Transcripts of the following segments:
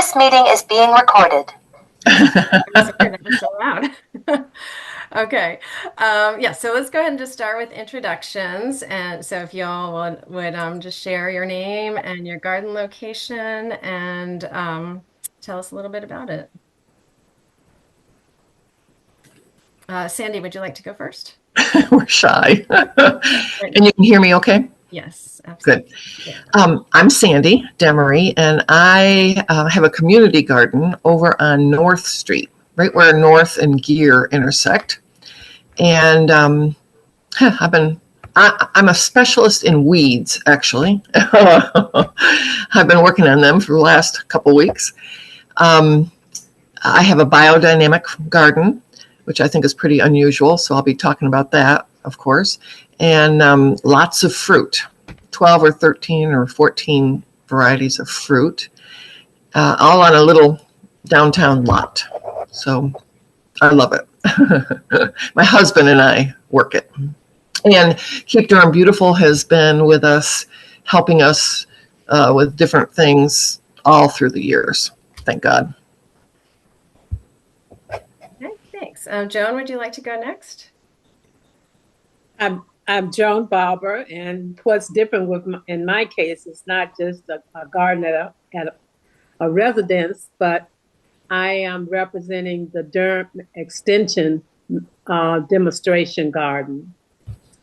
This meeting is being recorded. I'm sorry, that was so loud. Okay. Yeah, so let's go ahead and just start with introductions. And so if y'all would just share your name and your garden location and tell us a little bit about it. Sandy, would you like to go first? We're shy. Right. And you can hear me okay? Yes, Good. absolutely. Yeah. I'm Sandy Demery, and I have a community garden over on North Street, right where North and Gear intersect. And I'm a specialist in weeds, actually. I've been working on them for the last couple weeks. Um, I have a biodynamic garden, which I think is pretty unusual. So I'll be talking about that, of course, and lots of fruit, 12 or 13 or 14 varieties of fruit, all on a little downtown lot. So I love it. My husband and I work it. And Keep Durham Beautiful has been with us, helping us with different things all through the years. Thank God. Okay, thanks. Joan, would you like to go next? I'm Joan Barber, and what's different in my case is not just a garden at a residence, but I am representing the Durham Extension demonstration garden.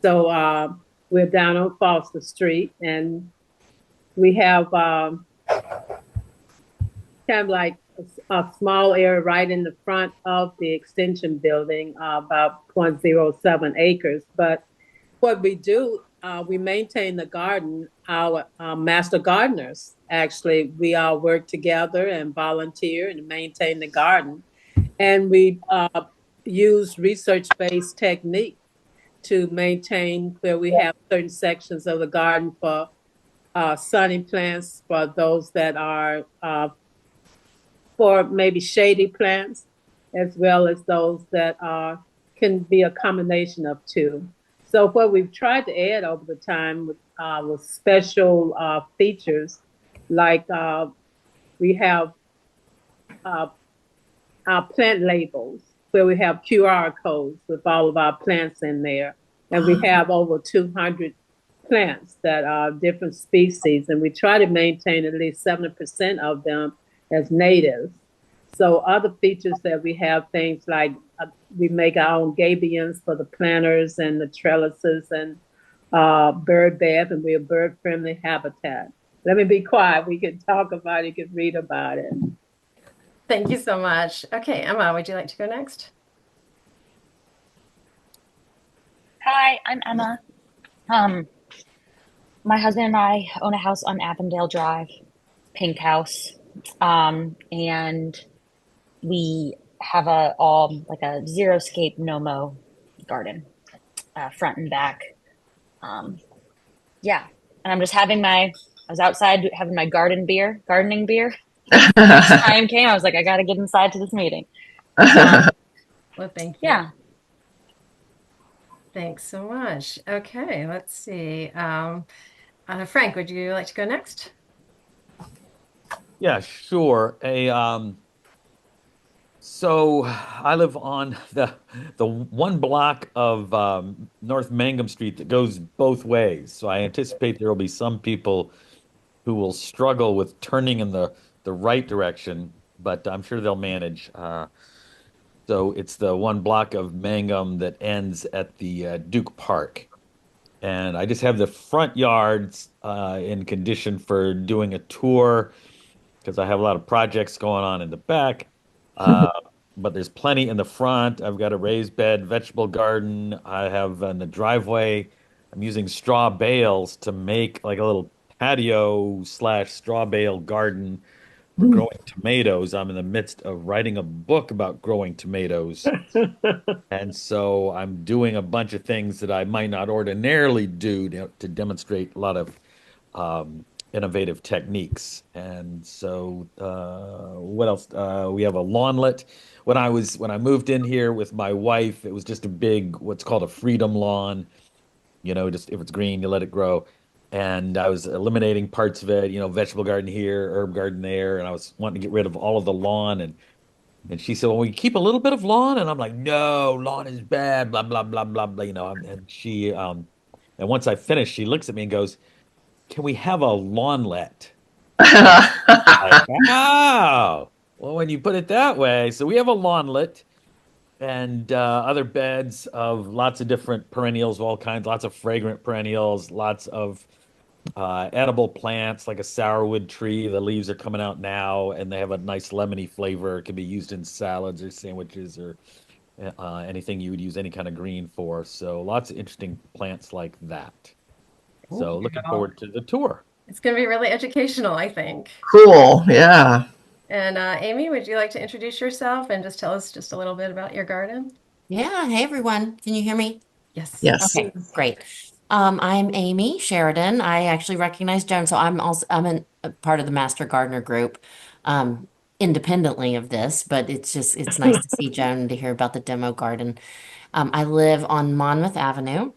So we're down on Foster Street, and we have kind of like a small area right in the front of the extension building, about 0.07 acres. But what we do, we maintain the garden. Our master gardeners, actually, we all work together and volunteer and maintain the garden. And we use research-based technique to maintain where we have certain sections of the garden for sunny plants, for those that are for maybe shady plants, as well as those that can be a combination of two. So what we've tried to add over the time was special features, like we have our plant labels, where we have QR codes with all of our plants in there. And we have over 200 plants that are different species, and we try to maintain at least 70% of them as natives. So other features that we have, things like we make our own gabions for the planters and the trellises, and bird bath, and we're a bird-friendly habitat. Let me be quiet. We can talk about it, you can read about it. Thank you so much. Okay, Emma, would you like to go next? Hi, I'm Emma. My husband and I own a house on Avondale Drive, Pink House, and we have a xeriscape no-mow garden, front and back. Yeah, and I was outside having my gardening beer. Time came, I was like, I got to get inside to this meeting. Well, thank you. Yeah. Thanks so much. Okay, let's see. Frank, would you like to go next? Yeah, sure. So I live on the one block of North Mangum Street that goes both ways. So I anticipate there will be some people who will struggle with turning in the right direction, but I'm sure they'll manage. So it's the one block of Mangum that ends at the Duke Park. And I just have the front yards in condition for doing a tour because I have a lot of projects going on in the back. Uh, but there's plenty in the front. I've got a raised bed vegetable garden. I have in the driveway, I'm using straw bales to make like a little patio slash straw bale garden for growing tomatoes. I'm in the midst of writing a book about growing tomatoes. And so I'm doing a bunch of things that I might not ordinarily do to demonstrate a lot of innovative techniques. And so, what else? We have a lawnlet. When I moved in here with my wife, it was just a big, what's called a freedom lawn. You know, just if it's green, you let it grow. and I was eliminating parts of it, vegetable garden here, herb garden there, and I was wanting to get rid of all of the lawn. And she said, "Well, we keep a little bit of lawn," and I'm like, "No, lawn is bad." Blah blah blah blah blah. And and once I finished, she looks at me and goes, "Can we have a lawnlet?" Like, oh, well, when you put it that way, so we have a lawnlet and other beds of lots of different perennials of all kinds, lots of fragrant perennials, lots of edible plants like a sourwood tree. The leaves are coming out now, and they have a nice lemony flavor. It can be used in salads or sandwiches or anything you would use any kind of green for. So lots of interesting plants like that. So looking forward to the tour. It's going to be really educational, I think. Cool. Yeah. And Amy, would you like to introduce yourself and just tell us just a little bit about your garden? Yeah, hey everyone. Can you hear me? Yes. Yes. Okay, great. I'm Amy Sheridan. I actually recognize Joan, so a part of the Master Gardener group, um, independently of this, but it's nice to see Joan and to hear about the demo garden. I live on Monmouth Avenue,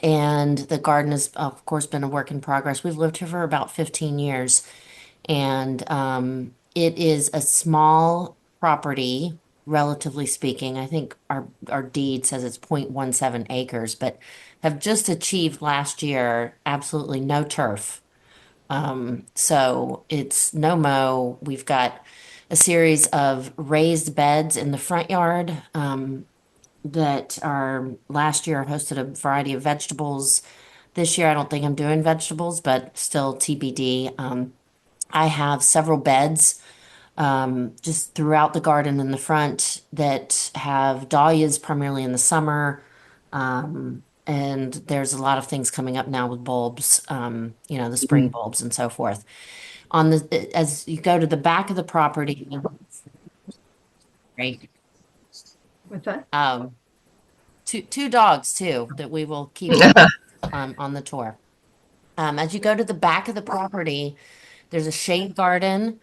and the garden has, of course, been a work in progress. We've lived here for about 15 years, and it is a small property, relatively speaking. I think our deed says it's 0.17 acres, but have just achieved last year absolutely no turf. So it's no mow. We've got a series of raised beds in the front yard that are last year hosted a variety of vegetables. This year, I don't think I'm doing vegetables, but still TBD. I have several beds just throughout the garden in the front that have dahlias primarily in the summer. And there's a lot of things coming up now with bulbs, the spring bulbs and so forth. As you go to the back of the property, right? What's that? Two dogs too that we will keep on the tour. As you go to the back of the property, there's a shade garden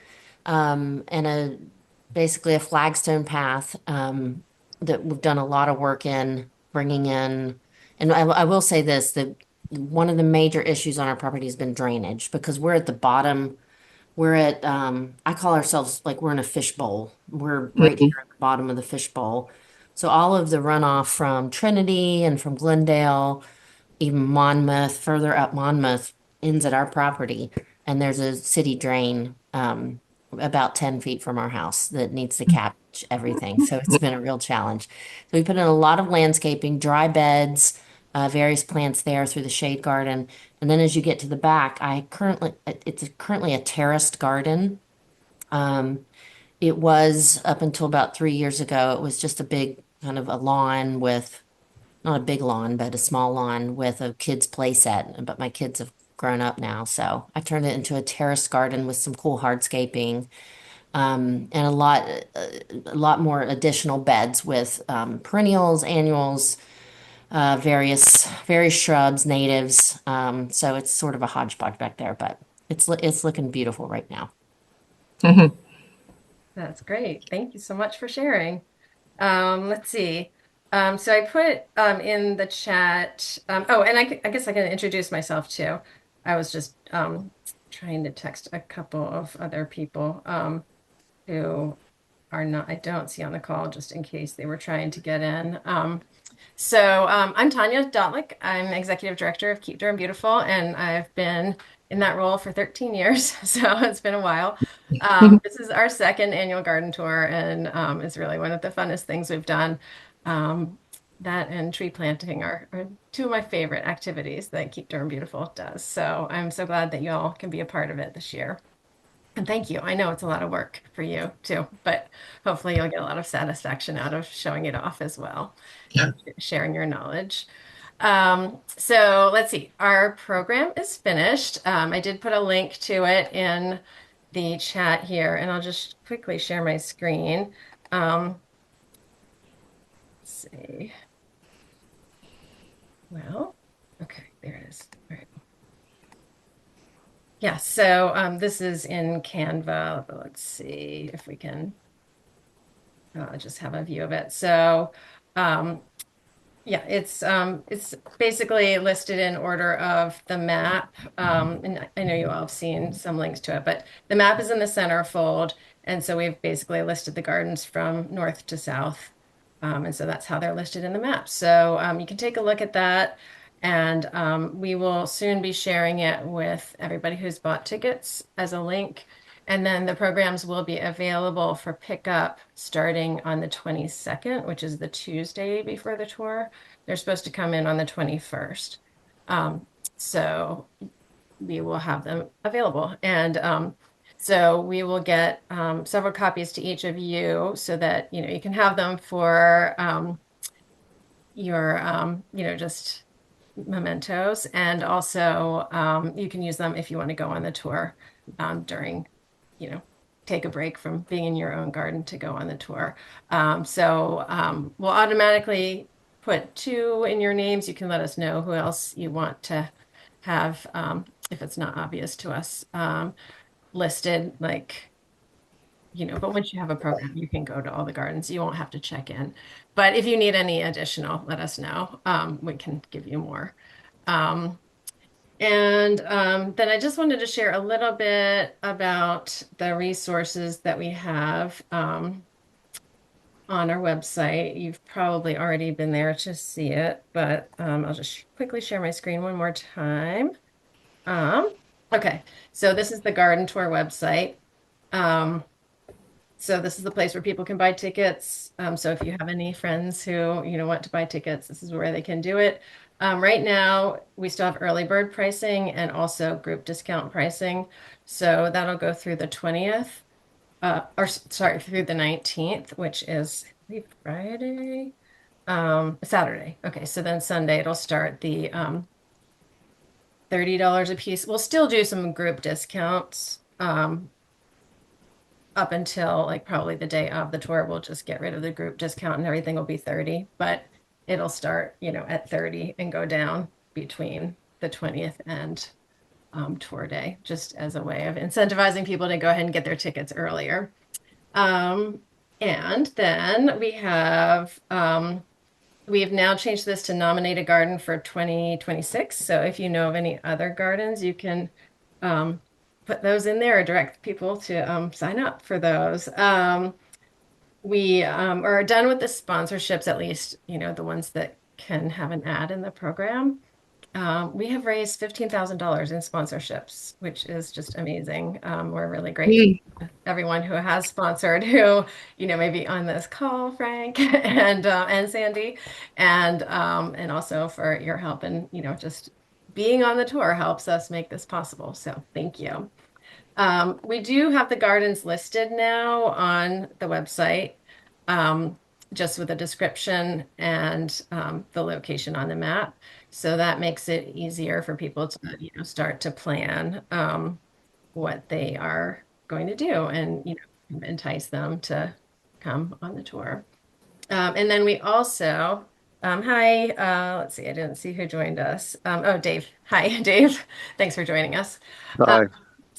and basically a flagstone path that we've done a lot of work in bringing in. And I will say this, that one of the major issues on our property has been drainage because we're at the bottom. We're at, I call ourselves like we're in a fishbowl. We're right Mhm. here at the bottom of the fishbowl. So all of the runoff from Trinity and from Glendale, even Monmouth, further up Monmouth, ends at our property. And there's a city drain about 10 feet from our house that needs to catch everything. So it's been a real challenge. So we put in a lot of landscaping, dry beds, various plants there through the shade garden. And then as you get to the back, it's currently a terraced garden. Um, it was up until about 3 years ago, it was just a big kind of a lawn with not a big lawn, but a small lawn with a kid's play set. But my kids have grown up now, so I turned it into a terrace garden with some cool hardscaping, and a lot more additional beds with perennials, annuals, various shrubs, natives. So it's sort of a hodgepodge back there, but it's looking beautiful right now. Mhm. That's great. Thank you so much for sharing. Let's see. So I put in the chat. Oh, and I guess I can introduce myself too. I was just trying to text a couple of other people who are not, I don't see on the call, just in case they were trying to get in. I'm Tanya Dotlick. I'm executive director of Keep Durham Beautiful, and I've been in that role for 13 years, so it's been a while. This is our second annual garden tour, and it's really one of the funnest things we've done. That and tree planting are two of my favorite activities that Keep Durham Beautiful does. So I'm so glad that you all can be a part of it this year. And thank you. I know it's a lot of work for you too, but hopefully you'll get a lot of satisfaction out of showing it off as well Yeah. and sharing your knowledge. So let's see. Our program is finished. I did put a link to it in the chat here, and I'll just quickly share my screen. Let's see. Well, okay, there it is. All right. Yeah, so this is in Canva, but let's see if we can just have a view of it. So Yeah, it's basically listed in order of the map. And I know you all have seen some links to it, but the map is in the centerfold, and so we've basically listed the gardens from north to south. And so that's how they're listed in the map. So you can take a look at that, and we will soon be sharing it with everybody who's bought tickets as a link. And then the programs will be available for pickup starting on the 22nd, which is the Tuesday before the tour. They're supposed to come in on the 21st. Um, so we will have them available. And so we will get several copies to each of you so that, you can have them for your, just mementos. And also you can use them if you want to go on the tour during, you know, take a break from being in your own garden to go on the tour. We'll automatically put two in your names. You can let us know who else you want to have, if it's not obvious to us, listed, like, but once you have a program, you can go to all the gardens. You won't have to check in. But if you need any additional, let us know. We can give you more. Um, then I just wanted to share a little bit about the resources that we have on our website. You've probably already been there to see it, but I'll just quickly share my screen one more time. Okay, so this is the Garden Tour website. So this is the place where people can buy tickets. So if you have any friends who, want to buy tickets, this is where they can do it. Right now, we still have early bird pricing and also group discount pricing. So that'll go through the 20th, through the 19th, which is, I believe, Friday, Saturday. Okay, so then Sunday it'll start the $30 a piece. We'll still do some group discounts. Up until like probably the day of the tour, we'll just get rid of the group discount and everything will be 30, but it'll start, at 30 and go down between the 20th and tour day, just as a way of incentivizing people to go ahead and get their tickets earlier. And then we have now changed this to nominate a garden for 2026. So if you know of any other gardens, you can put those in there or direct people to sign up for those. We are done with the sponsorships, at least, the ones that can have an ad in the program. We have raised $15,000 in sponsorships, which is just amazing. We're really grateful Yay. to everyone who has sponsored, who, maybe on this call, Frank and Sandy, and also for your help and, just being on the tour helps us make this possible. So thank you. We do have the gardens listed now on the website, just with a description and the location on the map. So that makes it easier for people to, start to plan what they are going to do and, entice them to come on the tour. And then we also, hi, let's see, I didn't see who joined us. Oh, Dave. Hi, Dave. Thanks for joining us. Hi.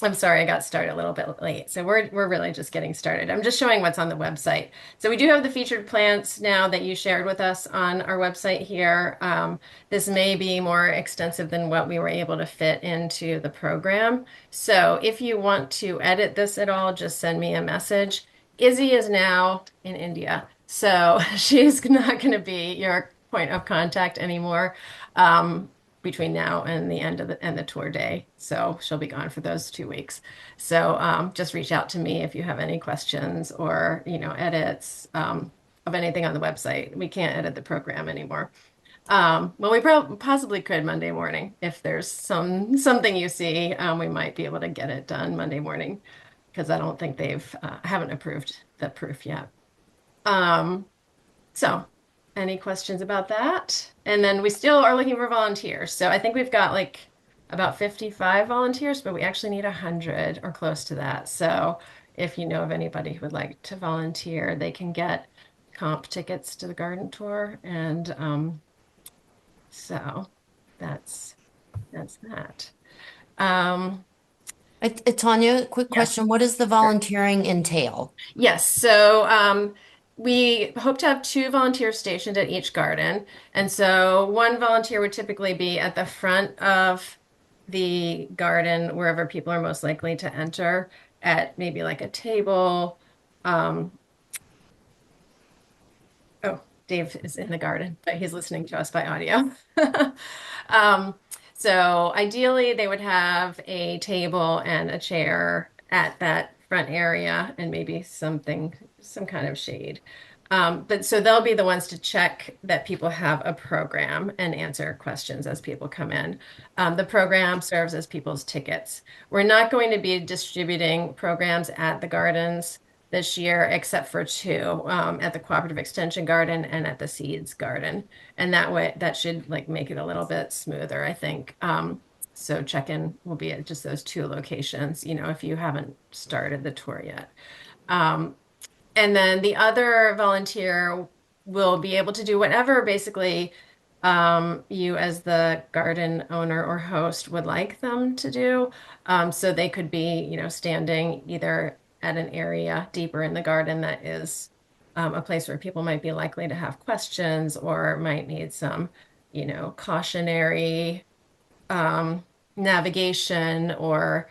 I'm sorry, I got started a little bit late. So we're really just getting started. I'm just showing what's on the website. So we do have the featured plants now that you shared with us on our website here. This may be more extensive than what we were able to fit into the program. So if you want to edit this at all, just send me a message. Izzy is now in India, so she's not going to be your point of contact anymore. Between now and the end of the tour day. So she'll be gone for those 2 weeks. So just reach out to me if you have any questions or, edits of anything on the website. We can't edit the program anymore. Well, we possibly could Monday morning. If there's something you see, we might be able to get it done Monday morning because I don't think haven't approved the proof yet. So any questions about that? And then we still are looking for volunteers. So I think we've got like about 55 volunteers, but we actually need 100 or close to that. So if you know of anybody who would like to volunteer, they can get comp tickets to the garden tour. And so that's that. Tanya, quick Yes. question. What does the volunteering entail? Yes. So we hope to have 2 volunteers stationed at each garden. And so one volunteer would typically be at the front of the garden, wherever people are most likely to enter, at maybe like a table. Um, oh, Dave is in the garden, but he's listening to us by audio. Um, so ideally, they would have a table and a chair at that front area and maybe something, some kind of shade. But so they'll be the ones to check that people have a program and answer questions as people come in. The program serves as people's tickets. We're not going to be distributing programs at the gardens this year, except for 2, at the Cooperative Extension Garden and at the Seeds Garden. And that way, that should like make it a little bit smoother, I think. So check-in will be at just those 2 locations, if you haven't started the tour yet. And then the other volunteer will be able to do whatever basically you as the garden owner or host would like them to do. So they could be, standing either at an area deeper in the garden that is a place where people might be likely to have questions or might need some, cautionary navigation or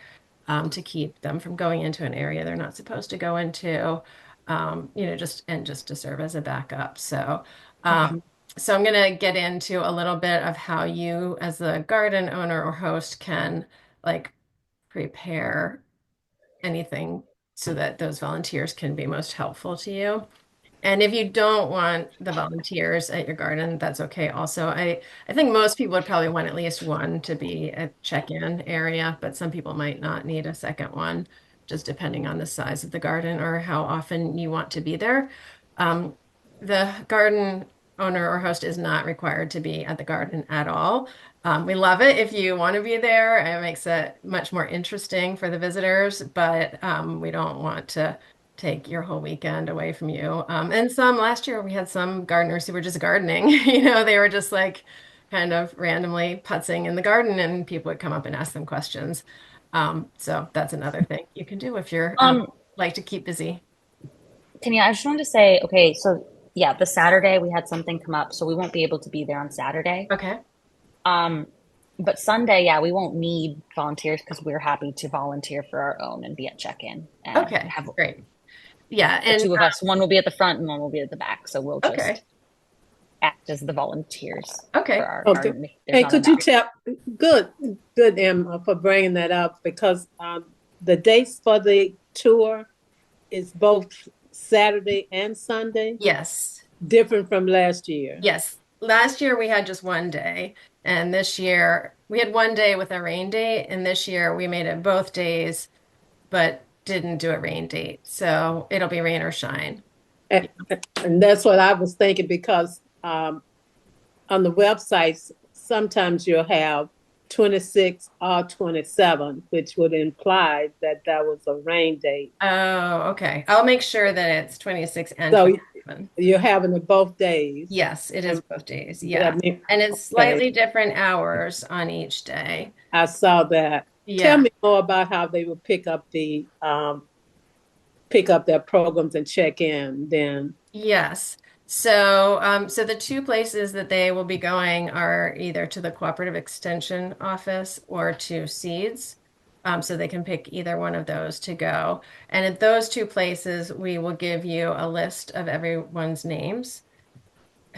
to keep them from going into an area they're not supposed to go into, just to serve as a backup. So, Okay. so I'm going to get into a little bit of how you, as the garden owner or host, can like prepare anything so that those volunteers can be most helpful to you. And if you don't want the volunteers at your garden, that's okay also. I think most people would probably want at least one to be a check-in area, but some people might not need a second one, just depending on the size of the garden or how often you want to be there. Um, the garden owner or host is not required to be at the garden at all. We love it if you want to be there. It makes it much more interesting for the visitors, but we don't want to take your whole weekend away from you. And last year we had some gardeners who were just gardening. They were just like kind of randomly putzing in the garden, and people would come up and ask them questions. So that's another thing you can do if you're Um, like to keep busy. Tanya, I just wanted to say, okay, so yeah, the Saturday we had something come up, so we won't be able to be there on Saturday. Okay. Um, but Sunday, yeah, we won't need volunteers because we're happy to volunteer for our own and be at check-in and Okay. have Great. Yeah. the And 2 of us. One will be at the front and one will be at the back. So we'll okay. just act as the volunteers Okay. for our Okay. garden. If there's Hey, not could you enough. tell, good, Em, for bringing that up because the dates for the tour is both Saturday and Sunday, Yes. different from last year. Yes. Last year we had just one day, and this year we had one day with a rain date, and this year we made it both days, but didn't do a rain date. So it'll be rain or shine. And, and that's what I was thinking because on the websites, sometimes you'll have 26 or 27, which would imply that that was a rain date. Oh, okay. I'll make sure that it's 26 and So 27. you're having it both days. Yes, it is And both days. I Yeah. mean, And it's okay, slightly different hours on each day. I saw that. Tell Yeah. me more about how they would pick up their programs and check in then. Yes. So the 2 places that they will be going are either to the Cooperative Extension Office or to Seeds. So they can pick either one of those to go. And at those 2 places, we will give you a list of everyone's names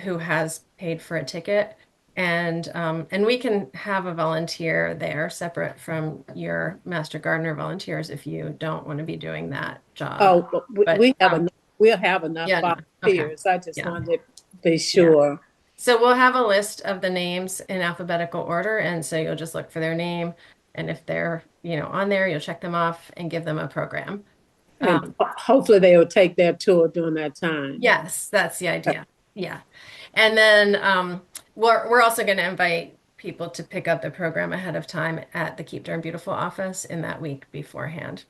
who has paid for a ticket. And we can have a volunteer there separate from your Master Gardener volunteers if you don't want to be doing that job. Oh, but But we'll have enough yeah, no, okay. volunteers. I just Yeah. wanted to be sure. So we'll have a list of the names in alphabetical order, and so you'll just look for their name, and if they're, on there, you'll check them off and give them a program. And hopefully they will take their tour during that time. Yes, that's the idea. Yeah. And then we're also going to invite people to pick up the program ahead of time at the Keep Durham Beautiful office in that week beforehand.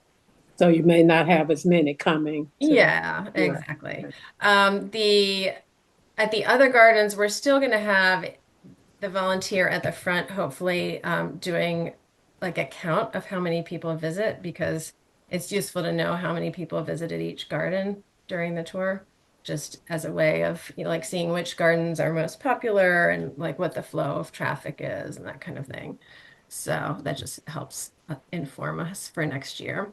So you may not have as many coming. Yeah, exactly. At the other gardens, we're still going to have the volunteer at the front, hopefully doing like a count of how many people visit because it's useful to know how many people visited each garden during the tour. just as a way of like seeing which gardens are most popular and like what the flow of traffic is and that kind of thing. So that just helps inform us for next year.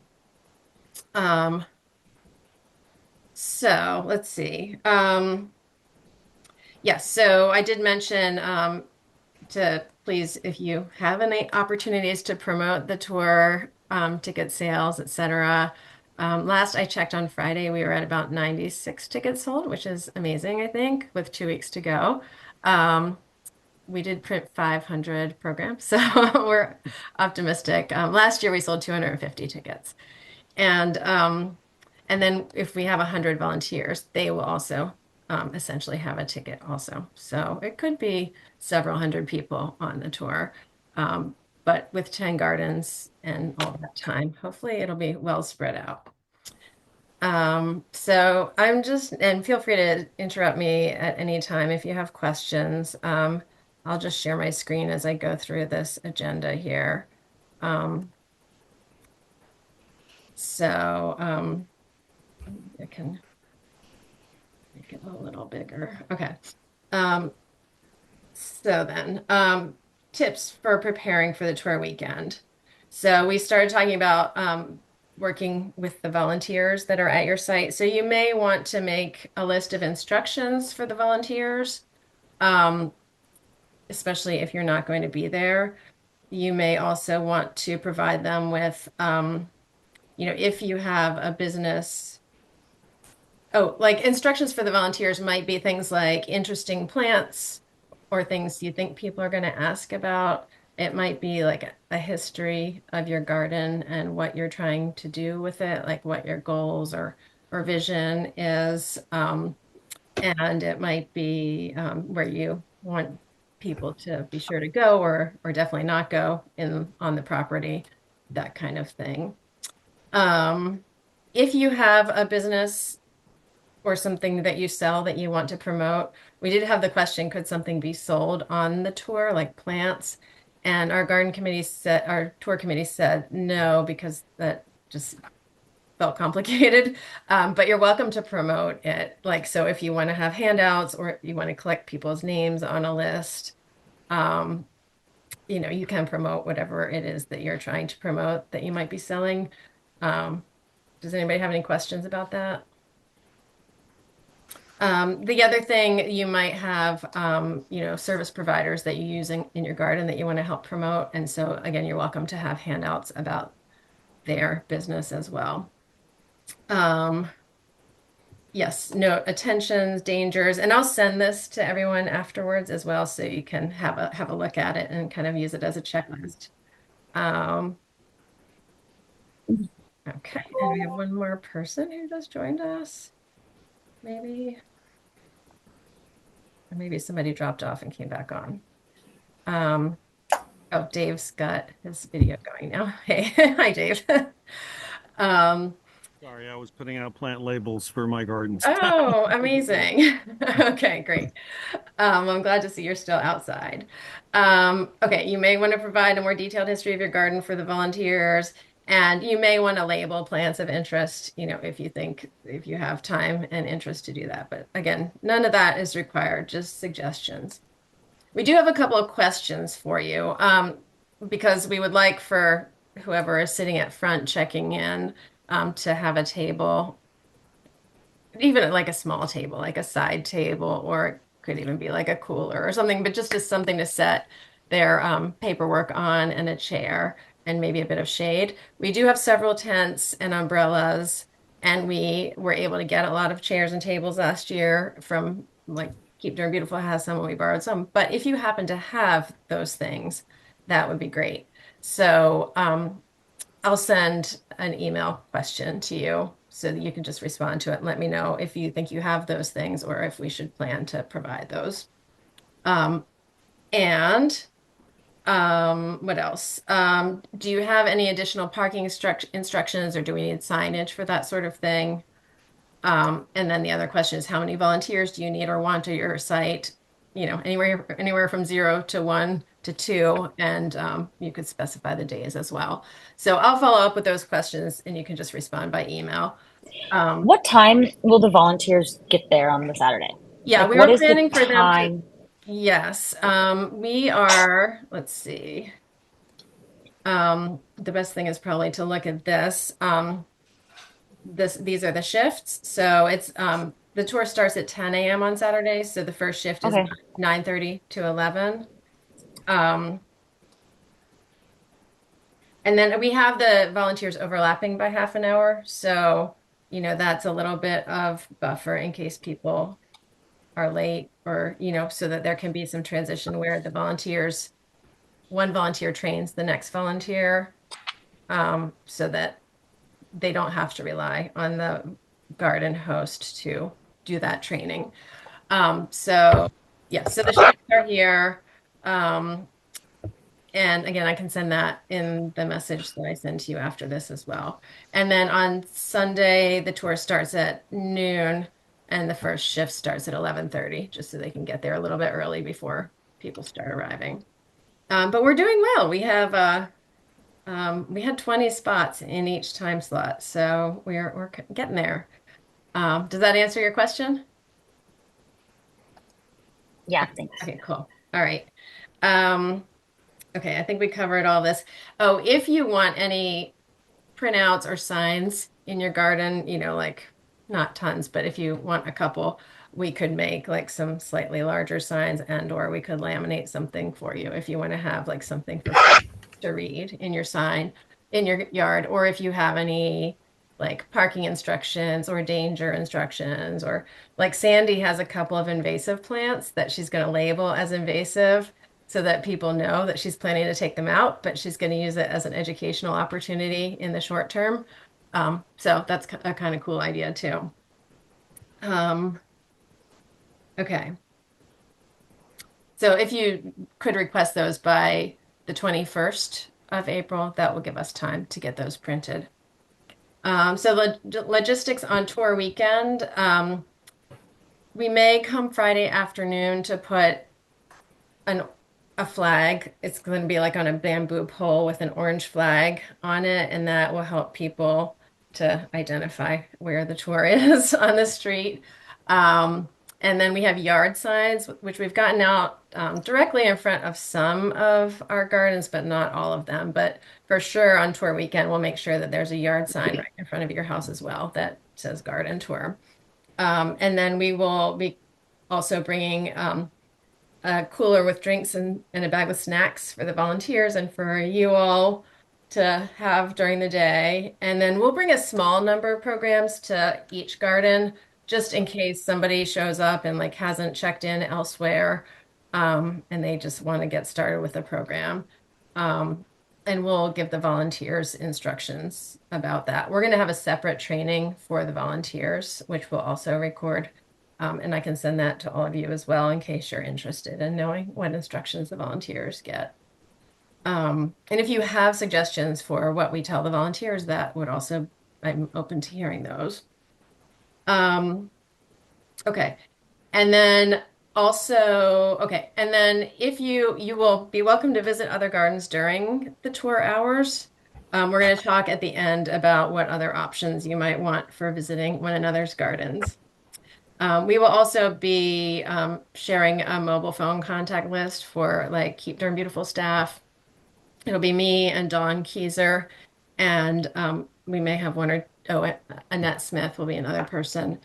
Um, so let's see. Yes, so I did mention to please, if you have any opportunities to promote the tour, ticket sales, etc. Last I checked on Friday, we were at about 96 tickets sold, which is amazing, I think, with 2 weeks to go. We did print 500 programs, so we're optimistic. Last year we sold 250 tickets. And then if we have 100 volunteers, they will also essentially have a ticket also. So it could be several hundred people on the tour. But with 10 gardens and all that time, hopefully it'll be well spread out. So I'm just, and feel free to interrupt me at any time if you have questions. I'll just share my screen as I go through this agenda here. So I can make it a little bigger. Okay. So then, tips for preparing for the tour weekend. So we started talking about working with the volunteers that are at your site. So you may want to make a list of instructions for the volunteers, especially if you're not going to be there. You may also want to provide them with, if you have a business. Oh, like instructions for the volunteers might be things like interesting plants or things you think people are going to ask about. It might be like a history of your garden and what you're trying to do with it, like what your goals or vision is. And it might be where you want people to be sure to go or definitely not go on the property, that kind of thing. If you have a business or something that you sell that you want to promote. We did have the question, could something be sold on the tour, like plants? And our tour committee said no, because that just felt complicated. But you're welcome to promote it. Like, so if you want to have handouts or you want to collect people's names on a list, you can promote whatever it is that you're trying to promote that you might be selling. Does anybody have any questions about that? The other thing you might have, service providers that you use in your garden that you want to help promote. And so again, you're welcome to have handouts about their business as well. Yes, note attentions, dangers, and I'll send this to everyone afterwards as well, so you can have a look at it and kind of use it as a checklist. Okay, and we have one more person who just joined us. Maybe. Or maybe somebody dropped off and came back on. Oh, Dave's got his video going now. Hey, hi, Dave. Sorry, I was putting out plant labels for my gardens. Oh, amazing. Okay, great. I'm glad to see you're still outside. Okay, you may want to provide a more detailed history of your garden for the volunteers, and you may want to label plants of interest, if you have time and interest to do that. But again, none of that is required, just suggestions. We do have a couple of questions for you, because we would like for whoever is sitting at front checking in to have a table, even like a small table, like a side table, or it could even be like a cooler or something, but just as something to set their paperwork on and a chair and maybe a bit of shade. We do have several tents and umbrellas, and we were able to get a lot of chairs and tables last year from like Keep Durham Beautiful has some, and we borrowed some. But if you happen to have those things, that would be great. So I'll send an email question to you so that you can just respond to it and let me know if you think you have those things or if we should plan to provide those. What else? Do you have any additional parking instructions, or do we need signage for that sort of thing? And then the other question is, how many volunteers do you need or want at your site? Anywhere from 0 to 1 to 2, and you could specify the days as well. So I'll follow up with those questions, and you can just respond by email. What time will the volunteers get there on the Saturday? Yeah, Like, we what were is the planning for them to, time? yes, we are, let's see. The best thing is probably to look at this. These are the shifts. So it's the tour starts at 10 a.m. on Saturday. So the first shift is Okay. 9:30 to 11. Um, and then we have the volunteers overlapping by half an hour. So, that's a little bit of buffer in case people are late or, so that there can be some transition where one volunteer trains the next volunteer, so that they don't have to rely on the garden host to do that training. So yeah, so the shifts are here. Um, and again, I can send that in the message that I send to you after this as well. And then on Sunday, the tour starts at noon and the first shift starts at 11:30, just so they can get there a little bit early before people start arriving. But we're doing well. We had 20 spots in each time slot, so we're getting there. Does that answer your question? Yeah, thanks. Okay, cool. All right. Um, okay, I think we covered all this. Oh, if you want any printouts or signs in your garden, like not tons, but if you want a couple, we could make like some slightly larger signs or we could laminate something for you if you want to have like something for to read in your sign in your yard, or if you have any like parking instructions or danger instructions, or like Sandy has a couple of invasive plants that she's going to label as invasive so that people know that she's planning to take them out, but she's going to use it as an educational opportunity in the short term. So that's a kind of cool idea too. Um, okay. So if you could request those by the 21st of April, that will give us time to get those printed. So logistics on tour weekend. We may come Friday afternoon to put an a flag. It's going to be like on a bamboo pole with an orange flag on it, and that will help people to identify where the tour is on the street. And then we have yard signs, which we've gotten out directly in front of some of our gardens, but not all of them. But for sure, on tour weekend, we'll make sure that there's a yard sign right in front of your house as well that says garden tour. And then we will be also bringing a cooler with drinks and a bag with snacks for the volunteers and for you all to have during the day. And then we'll bring a small number of programs to each garden just in case somebody shows up and like hasn't checked in elsewhere, and they just want to get started with the program. And we'll give the volunteers instructions about that. We're going to have a separate training for the volunteers, which we'll also record. And I can send that to all of you as well in case you're interested in knowing what instructions the volunteers get. And if you have suggestions for what we tell the volunteers, I'm open to hearing those. Okay. And then if you will be welcome to visit other gardens during the tour hours. We're going to talk at the end about what other options you might want for visiting one another's gardens. We will also be sharing a mobile phone contact list for like Keep Durham Beautiful staff. It'll be me and Dawn Keyser, and we may have Annette Smith will be another person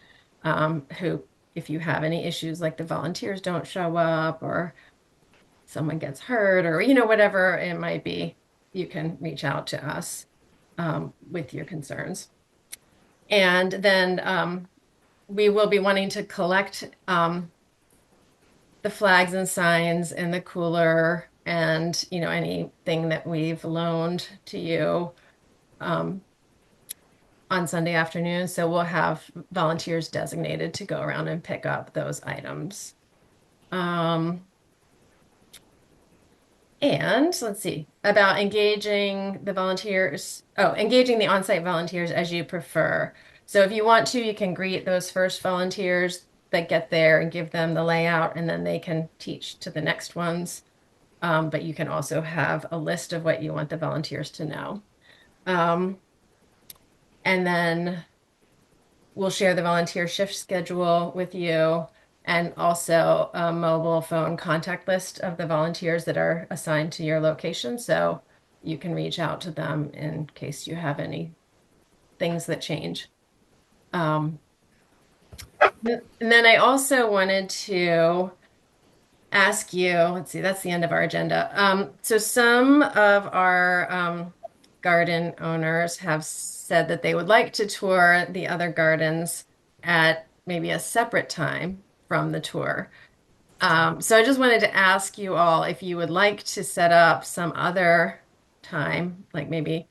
who, if you have any issues like the volunteers don't show up or someone gets hurt or whatever it might be, you can reach out to us with your concerns. And then we will be wanting to collect the flags and signs in the cooler and anything that we've loaned to you on Sunday afternoon. So we'll have volunteers designated to go around and pick up those items. And let's see about engaging the volunteers. Oh, engaging the on-site volunteers as you prefer. So if you want to, you can greet those first volunteers that get there and give them the layout, and then they can teach to the next ones. But you can also have a list of what you want the volunteers to know. And then we'll share the volunteer shift schedule with you and also a mobile phone contact list of the volunteers that are assigned to your location. So you can reach out to them in case you have any things that change. And then I also wanted to ask you, let's see, that's the end of our agenda. So some of our garden owners have said that they would like to tour the other gardens at maybe a separate time from the tour. So I just wanted to ask you all if you would like to set up some other time, like maybe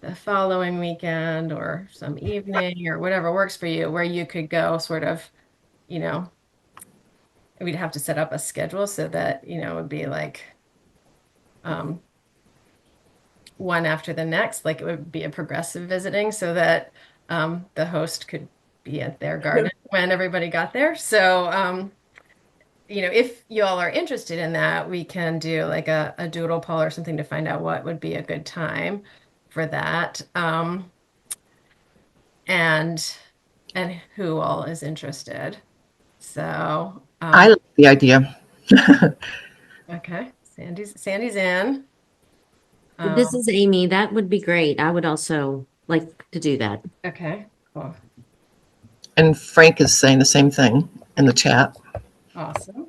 the following weekend or some evening or whatever works for you, where you could go sort of, you know, we'd have to set up a schedule so that, it would be like um, one after the next, like it would be a progressive visiting so that the host could be at their garden when everybody got there. So, if you all are interested in that, we can do like a doodle poll or something to find out what would be a good time for that. And who all is interested. So, I like the idea. okay, Sandy's in. This is Amy. That would be great. I would also like to do that. Okay, cool. And Frank is saying the same thing in the chat. Awesome.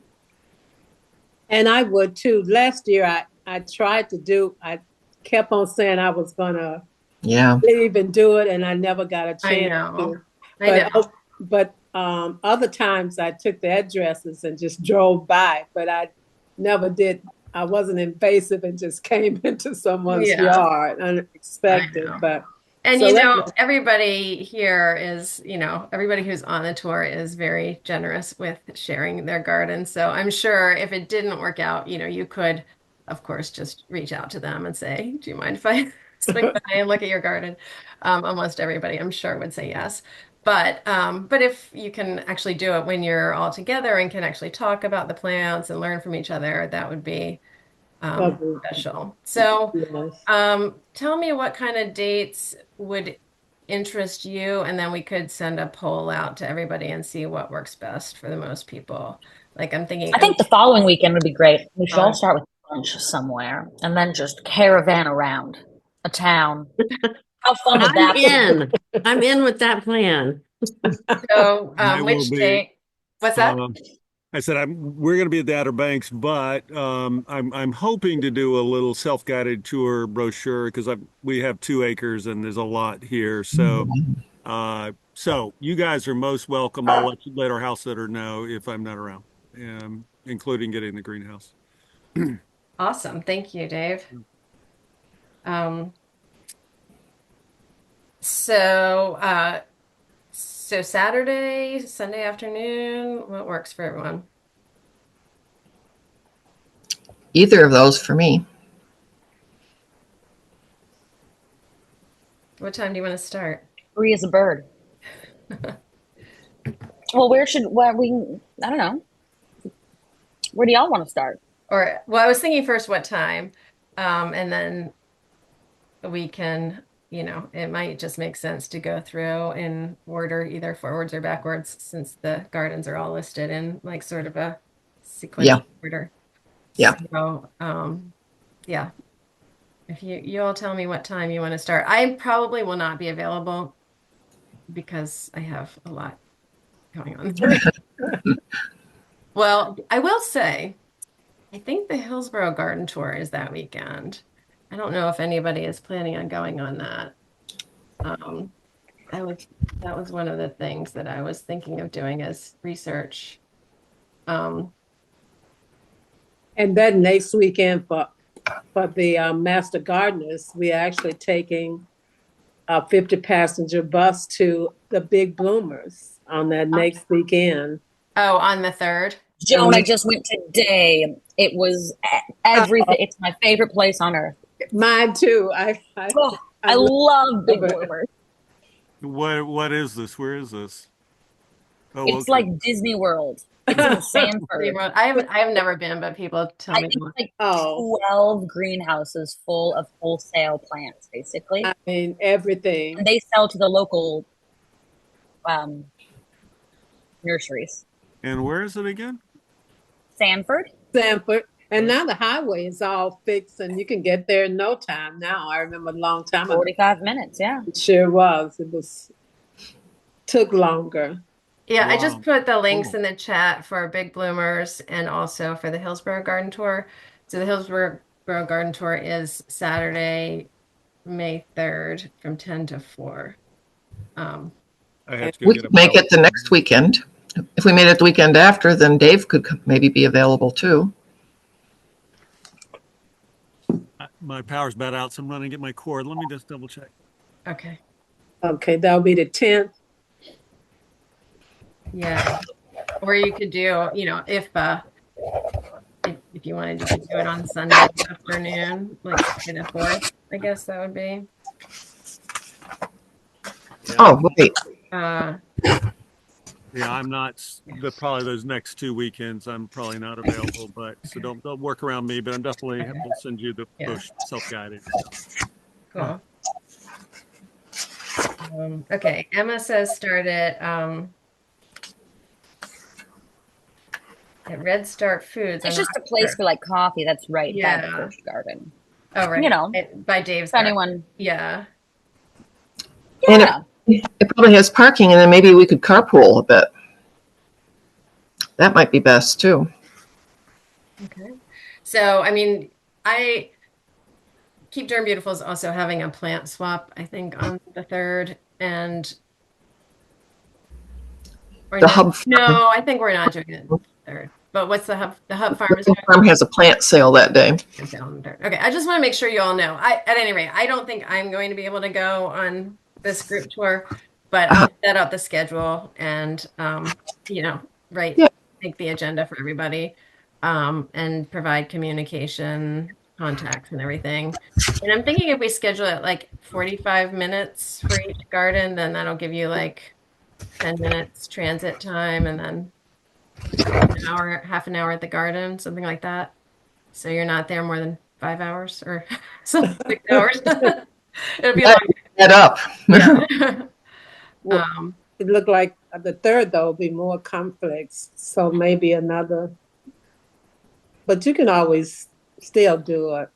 And I would too. Last year, I tried to do, I kept on saying I was going to Yeah. leave and do it, and I never got a chance I know. to. I know. But other times I took the addresses and just drove by, but I never did. I wasn't invasive and just came into someone's Yeah. yard unexpected. I know. But And so everybody here is, everybody who's on the tour is very generous with sharing their garden. So I'm sure if it didn't work out, you could, of course, just reach out to them and say, do you mind if I swing by and look at your garden? Almost everybody, I'm sure, would say yes. But if you can actually do it when you're all together and can actually talk about the plants and learn from each other, that would be special. So yes. tell me what kind of dates would interest you, and then we could send a poll out to everybody and see what works best for the most people. Like I'm thinking, I think the following weekend would be great. We should all Oh. start with lunch somewhere and then just caravan around a town. How fun would that be? I'm in with that plan. so I which will be. date? What's that? I said we're going to be at the Outer Banks, but I'm hoping to do a little self-guided tour brochure because we have 2 acres and there's a lot here. So so you guys are most welcome. I'll let our house sitter know if I'm not around, including getting the greenhouse. Awesome. Thank you, Dave. So Saturday, Sunday afternoon, what works for everyone? Either of those for me. What time do you want to start? Free as a bird. Well, I don't know. Where do y'all want to start? Or, well, I was thinking first what time, and then we can, it might just make sense to go through in order, either forwards or backwards, since the gardens are all listed in like sort of a sequential order. Yeah. So, yeah. If you all tell me what time you want to start, I probably will not be available because I have a lot going on. Well, I will say, I think the Hillsborough Garden Tour is that weekend. I don't know if anybody is planning on going on that. That was one of the things that I was thinking of doing as research. And then next weekend for the Master Gardeners, we're actually taking a 50-passenger bus to the Big Bloomers on that next weekend. Oh, on the 3rd? Joan, I just went today. It was everything. It's my favorite place on earth. Mine too. I love Big Bloomers. What is this? Where is this? Oh, It's okay. like Disney World. It's in Sanford. I have never been, but people tell I me. think like 12 greenhouses full of wholesale plants, basically. I mean, everything. And they sell to the local nurseries. And where is it again? Sanford. Sanford. And now the highway is all fixed and you can get there in no time now. I remember a long time ago. 45 minutes, yeah. It sure was. Took longer. Yeah, I Wow. just put the links Cool. in the chat for Big Bloomers and also for the Hillsborough Garden Tour. So the Hillsborough Garden Tour is Saturday, May 3rd from 10 to 4. I have to go We get a could make pellet. it the next weekend. If we made it the weekend after, then Dave could maybe be available too. My power's about out, so I'm running to get my cord. Let me just double check. Okay. Okay, that'll be the 10th. Yeah. Or you could do, if you wanted, you could do it on Sunday afternoon, like Saturday the 4th, I guess that would be. Yeah, Oh, right. yeah, I'm not. Probably those next 2 weekends, I'm probably not available. But so don't work around me. But I'm definitely will send you the Yeah. self-guided. Cool. Okay, Emma says start at Red Start Foods. It's I'm just not a place sure. for like coffee that's right by the Yeah. Busch Garden. Oh, right. You know, By Dave's if Garden. anyone, Yeah. And yeah. it probably has parking, and then maybe we could carpool a bit. That might be best too. Okay. So, I mean, Keep Durham Beautiful is also having a plant swap, I think, on the 3rd. Or The no, Hub no, I think we're not doing it on the 3rd. But what's the Hub Farm is doing Farm has a plant sale that day. it on the 3rd. Okay, I just want to make sure you all know. At any rate, I don't think I'm going to be able to go on this group tour, but I'll set up the schedule and Yeah. make the agenda for everybody, and provide communication contacts and everything. And I'm thinking if we schedule it like 45 minutes for each garden, then that'll give you like 10 minutes transit time and then half an hour at the garden, something like that. So you're not there more than 5 hours or 6 hours. It'll be long. That up. Yeah. Well, it looked like the 3rd, though, will be more conflicts. So maybe another. But you can always still do it.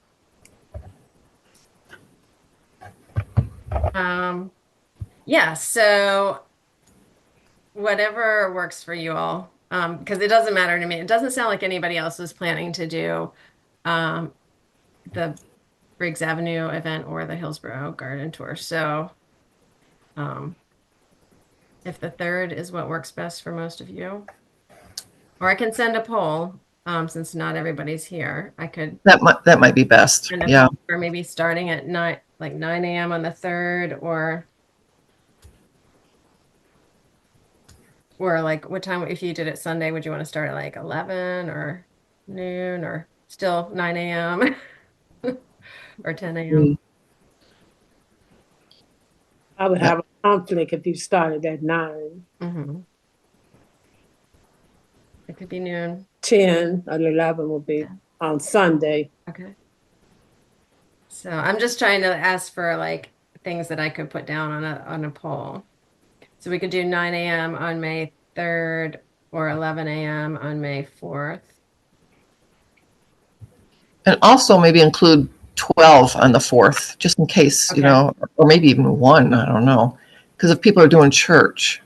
Yeah, so whatever works for you all, because it doesn't matter to me. It doesn't sound like anybody else was planning to do the Briggs Avenue event or the Hillsborough Garden Tour. So if the 3rd is what works best for most of you, or I can send a poll, since not everybody's here. I could That might be best. send a Yeah. poll for maybe starting at 9 a.m. on the 3rd, or like what time, if you did it Sunday, would you want to start at like 11 or noon or still 9 a.m. or 10 a.m.? I would have a conflict if you started at 9. It could be noon. 10 or 11 will be on Sunday. Okay. So I'm just trying to ask for like things that I could put down on a poll. So we could do 9 a.m. on May 3rd or 11 a.m. on May 4th. And also maybe include 12 on the 4th, just in case, Okay. or maybe even 1, I don't know. Because if people are doing church.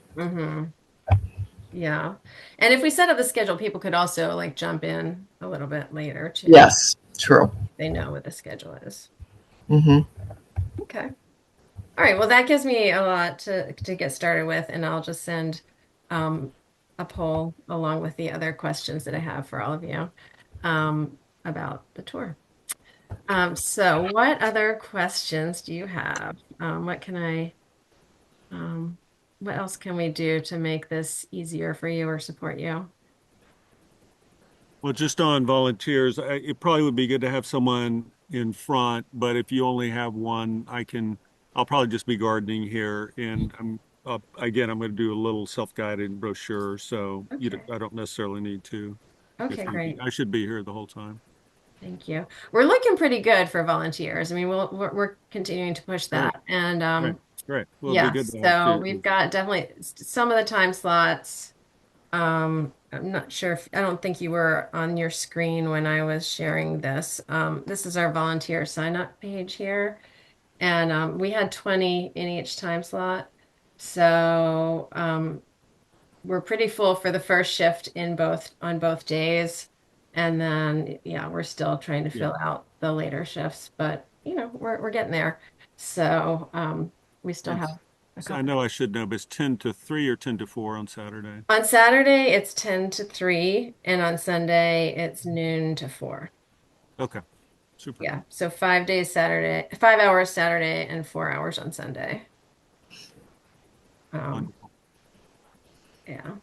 Yeah. And if we set up the schedule, people could also like jump in a little bit later too. Yes, true. They know what the schedule is. Mm-hmm. Okay. All right. Well, that gives me a lot to get started with, and I'll just send a poll along with the other questions that I have for all of you about the tour. So what other questions do you have? What else can we do to make this easier for you or support you? Well, just on volunteers, it probably would be good to have someone in front. But if you only have one, I'll probably just be gardening here, and I'm going to do a little self-guided brochure, so I don't necessarily need to. Okay, great. I should be here the whole time. Thank you. We're looking pretty good for volunteers. I mean, we're continuing to push that, and Right. Great. Well, it'd Yeah, be good to have so two. we've got definitely some of the time slots. I'm not sure if I don't think you were on your screen when I was sharing this. This is our volunteer sign up page here, and we had 20 in each time slot. So we're pretty full for the first shift in both on both days, and then yeah, we're still trying to Yeah. fill out the later shifts, but you know we're getting there. So we still And have a so I couple. know I should know, but it's 10 to 3 or 10 to 4 on Saturday. On Saturday, it's 10 to 3, and on Sunday, it's noon to 4. Okay. Super. Yeah, so 5 days Saturday, 5 hours Saturday, and 4 hours on Sunday. Wonderful. Yeah.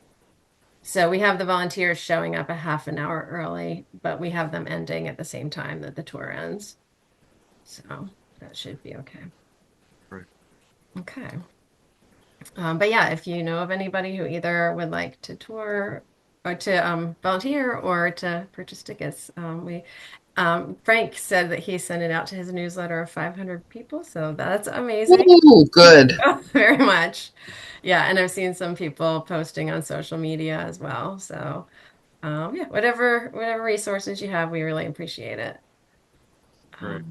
So we have the volunteers showing up a half an hour early, but we have them ending at the same time that the tour ends. So that should be okay. Great. Okay. But yeah, if you know of anybody who either would like to tour or to volunteer or to purchase tickets, Frank said that he sent it out to his newsletter of 500 people, so that's amazing. Ooh, good. Very much. Yeah, and I've seen some people posting on social media as well. So, yeah, whatever resources you have, we really appreciate it. Great.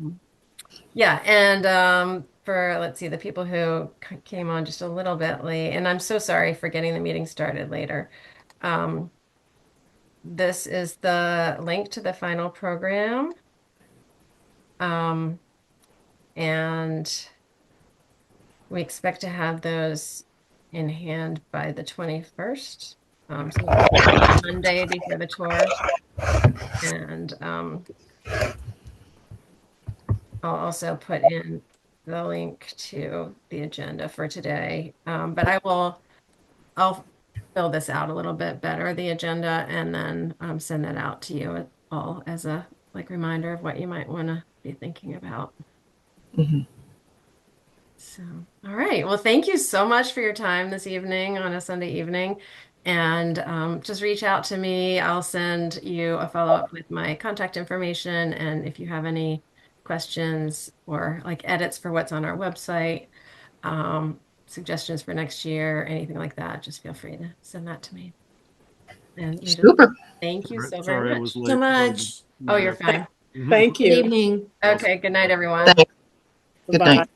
Yeah, and for let's see, the people who came on just a little bit late, and I'm so sorry for getting the meeting started later. Um, this is the link to the final program. And we expect to have those in hand by the 21st. So Monday before the tour. And I'll also put in the link to the agenda for today. But I'll fill this out a little bit better, the agenda, and then send that out to you all as a reminder of what you might want to be thinking about. Mhm. So, all right. Well, thank you so much for your time this evening on a Sunday evening. And just reach out to me. I'll send you a follow-up with my contact information. And if you have any questions or like edits for what's on our website, suggestions for next year, anything like that, just feel free to send that to me. And we just Super. thank you so very Sorry I much. was So late. much. Oh, you're fine. Thank Good you. evening. Okay. Good night, everyone. Thanks. Good Bye-bye. night.